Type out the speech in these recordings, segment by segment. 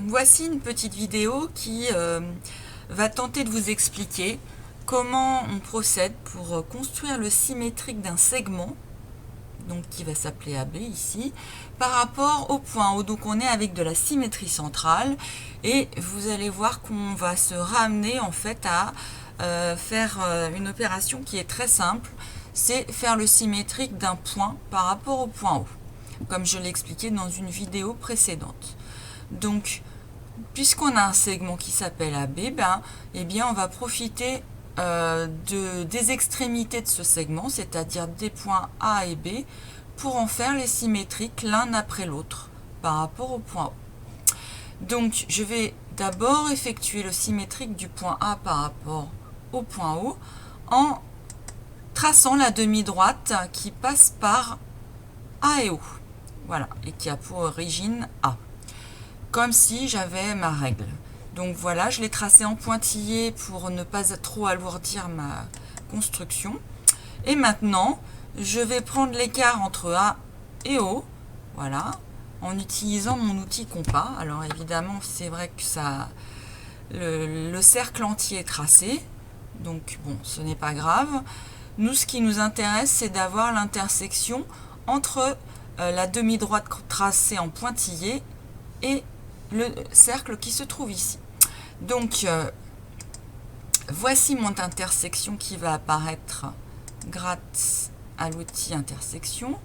Voici une petite vidéo qui va tenter de vous expliquer comment on procède pour construire le symétrique d'un segment, donc qui va s'appeler AB ici, par rapport au point O. Donc on est avec de la symétrie centrale et vous allez voir qu'on va se ramener en fait à faire une opération qui est très simple, c'est faire le symétrique d'un point par rapport au point O, comme je l'ai expliqué dans une vidéo précédente. Donc, puisqu'on a un segment qui s'appelle AB, eh bien, on va profiter des extrémités de ce segment, c'est-à-dire des points A et B, pour en faire les symétriques l'un après l'autre par rapport au point O. Donc, je vais d'abord effectuer le symétrique du point A par rapport au point O en traçant la demi-droite qui passe par A et O. Voilà, et qui a pour origine A. Comme si j'avais ma règle. Donc voilà, je l'ai tracé en pointillé pour ne pas trop alourdir ma construction. Et maintenant, je vais prendre l'écart entre A et O, voilà, en utilisant mon outil compas. Alors évidemment, c'est vrai que le cercle entier est tracé, donc bon, ce n'est pas grave. Nous, ce qui nous intéresse, c'est d'avoir l'intersection entre la demi-droite tracée en pointillé et le cercle qui se trouve ici. Donc, voici mon intersection qui va apparaître grâce à l'outil intersection.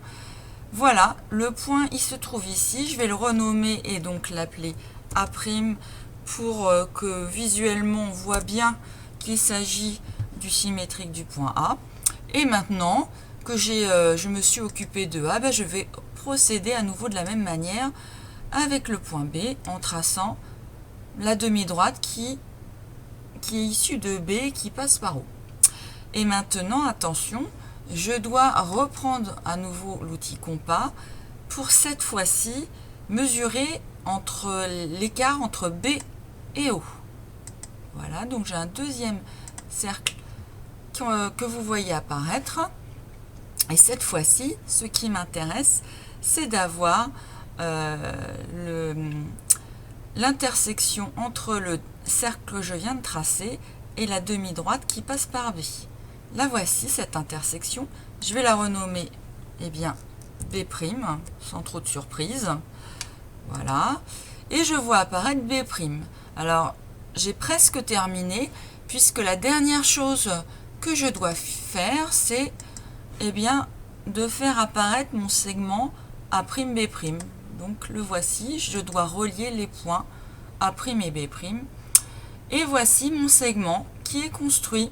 Voilà, le point il se trouve ici. Je vais le renommer et donc l'appeler A' pour que visuellement on voit bien qu'il s'agit du symétrique du point A. Et maintenant que je me suis occupé de A, je vais procéder à nouveau de la même manière avec le point B en traçant la demi-droite qui est issue de B et qui passe par O. Et maintenant, attention, je dois reprendre à nouveau l'outil compas pour cette fois-ci mesurer l'écart entre B et O. Voilà, donc j'ai un deuxième cercle que vous voyez apparaître. Et cette fois-ci, ce qui m'intéresse, c'est d'avoir l'intersection entre le cercle que je viens de tracer et la demi-droite qui passe par B. La voici, cette intersection. Je vais la renommer B', sans trop de surprise. Voilà. Et je vois apparaître B'. Alors, j'ai presque terminé, puisque la dernière chose que je dois faire, c'est de faire apparaître mon segment A'B'. Donc le voici, je dois relier les points A' et B'. Et voici mon segment qui est construit.